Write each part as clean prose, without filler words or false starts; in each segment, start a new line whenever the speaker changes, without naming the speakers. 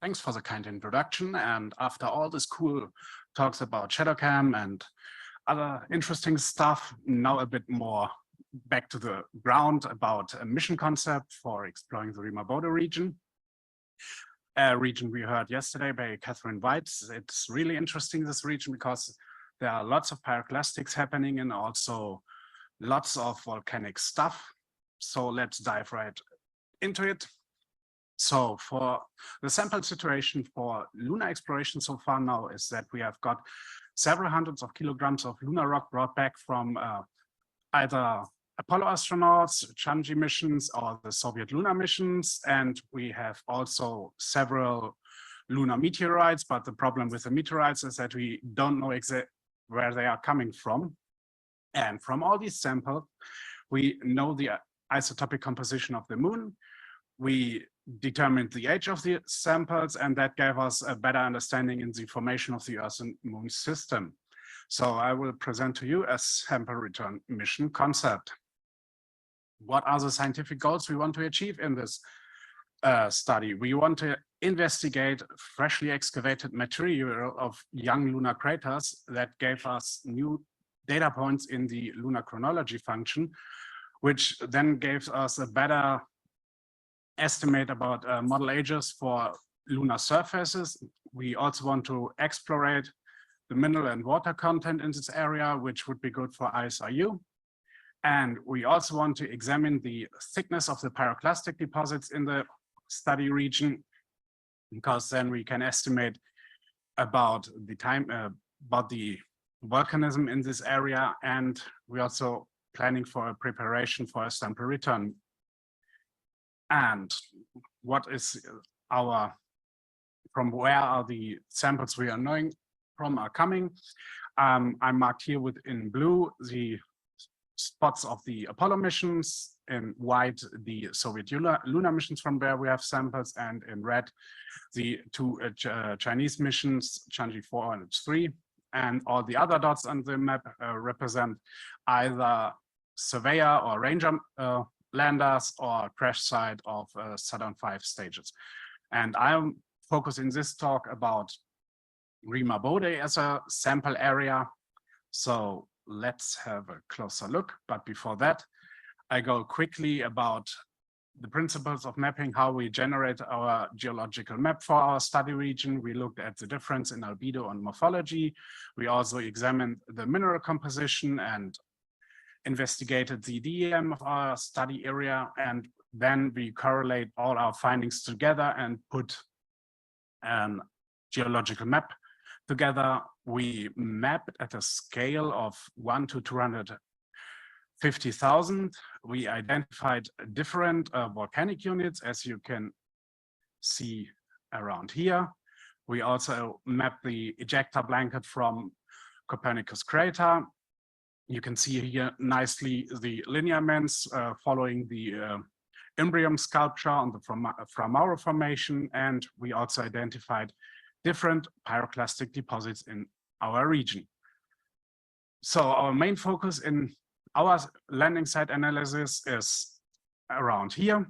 Thanks for the kind introduction. And after all this cool talks about ShadowCam and other interesting stuff, now a bit more back to the ground about a mission concept for exploring the Rima Bode region. A region we heard yesterday by Catherine White. It's really interesting, this region, because there are lots of pyroclastics happening and also lots of volcanic stuff. So let's dive right into it. So for the sample situation for lunar exploration so far now is that we have got several hundreds of kilograms of lunar rock brought back from either Apollo astronauts, Changi missions, or the Soviet lunar missions. And we have also several lunar meteorites, but the problem with the meteorites is that we don't know exactly where they are coming from. And from all these samples, we know the isotopic composition of the moon. We determined the age of the samples, and that gave us a better understanding in the formation of the Earth and Moon system. So I will present to you a sample return mission concept. What are the scientific goals we want to achieve in this study? We want to investigate freshly excavated material of young lunar craters that gave us new data points in the lunar chronology function, which then gave us a better estimate about model ages for lunar surfaces. We also want to explore the mineral and water content in this area, which would be good for ISRU. And we also want to examine the thickness of the pyroclastic deposits in the study region, because then we can estimate about the time, about the volcanism in this area. And we're also planning for a preparation for a sample return. And what is from where are the samples we are knowing from are coming? I marked here in blue the spots of the Apollo missions, in white the Soviet lunar missions from where we have samples, and in red the two Chinese missions, Changi 4 and 3. And all the other dots on the map represent either surveyor or ranger landers or crash site of Saturn V stages. And I'm focusing this talk about Rima Bode as a sample area. So let's have a closer look. But before that, I go quickly about the principles of mapping, how we generate our geological map for our study region. We looked at the difference in albedo and morphology. We also examined the mineral composition and investigated the DEM of our study area, and then we correlate all our findings together and put a geological map together. We mapped at a scale of 1 to 250,000. We identified different volcanic units, as you can see around here. We also mapped the ejecta blanket from Copernicus crater. You can see here nicely the lineaments following the Imbrium sculpture on the Framauro formation, and we also identified different pyroclastic deposits in our region. So our main focus in our landing site analysis is around here.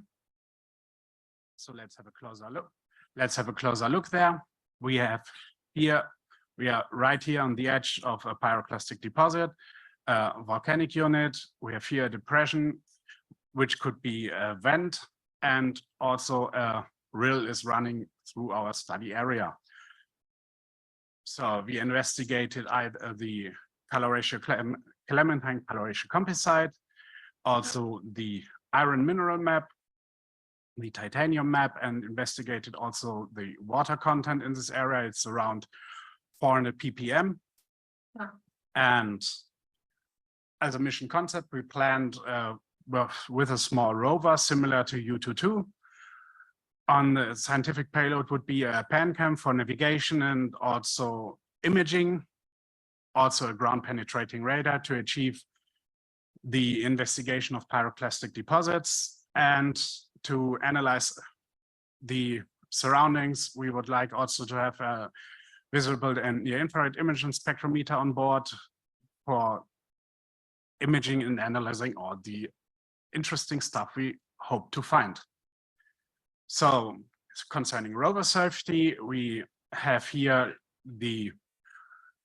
So let's have a closer look. Let's have a closer look there. We are right here on the edge of a pyroclastic deposit. Volcanic unit. We have here a depression, which could be a vent, and also a rill is running through our study area. So we investigated either the Clementine coloration composite, also the iron mineral map, the titanium map, and investigated also the water content in this area. It's around 400 ppm. Yeah. And as a mission concept, we planned with a small rover similar to U-22. On the scientific payload would be a PanCam for navigation and also imaging, also a ground penetrating radar to achieve the investigation of pyroclastic deposits. And to analyze the surroundings, we would like also to have a visible and near-infrared imaging spectrometer on board for imaging and analyzing all the interesting stuff we hope to find. So concerning rover safety, we have here the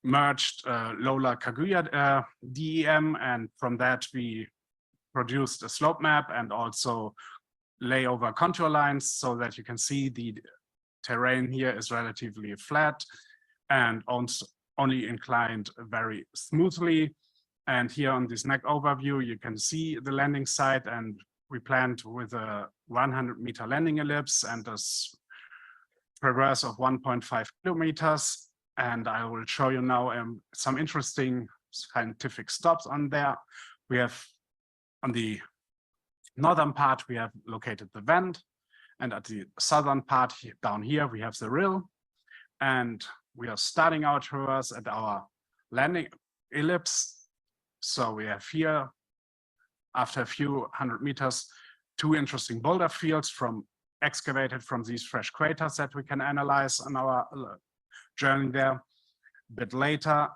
merged Lola Kaguya DEM, and from that we produced a slope map and also layover contour lines so that you can see the terrain here is relatively flat and only inclined very smoothly. And here on this neck overview, you can see the landing site, and we planned with a 100-meter landing ellipse and a traverse of 1.5 kilometers. And I will show you now some interesting scientific stops on there. We have on the northern part, we have located the vent, and at the southern part down here, we have the rill. And we are starting our traverse at our landing ellipse. So we have here, after a few hundred meters, two interesting boulder fields excavated from these fresh craters that we can analyze on our journey there. A bit later,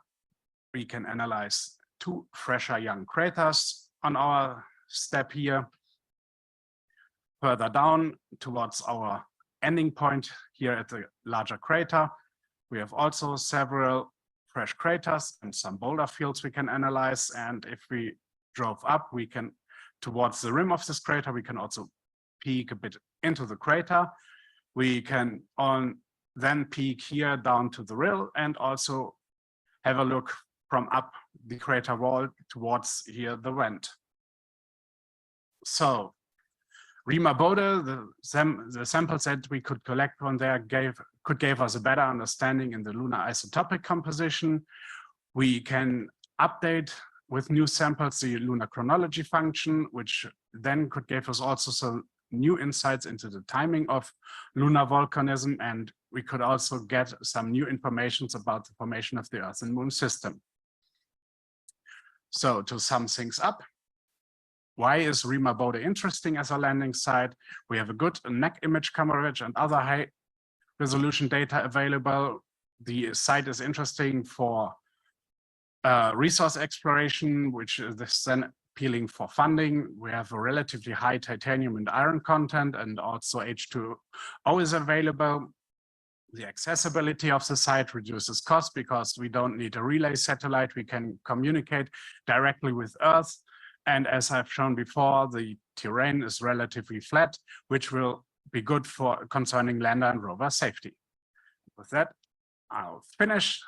we can analyze two fresher young craters on our step here. Further down towards our ending point here at the larger crater, we have also several fresh craters and some boulder fields we can analyze. And if we drove up, we can, towards the rim of this crater, we can also peek a bit into the crater. We can then peek here down to the rill and also have a look from up the crater wall towards here the vent. So Rima Bode, the samples that we could collect from there could give us a better understanding in the lunar isotopic composition. We can update with new samples the lunar chronology function, which then could give us also some new insights into the timing of lunar volcanism, and we could also get some new information about the formation of the Earth and Moon system. So to sum things up, why is Rima Bode interesting as a landing site? We have a good neck image coverage and other high resolution data available. The site is interesting for resource exploration, which is then appealing for funding. We have a relatively high titanium and iron content, and also H2O is available. The accessibility of the site reduces cost because we don't need a relay satellite. We can communicate directly with Earth. And as I've shown before, the terrain is relatively flat, which will be good for concerning lander and rover safety. With that, I'll finish.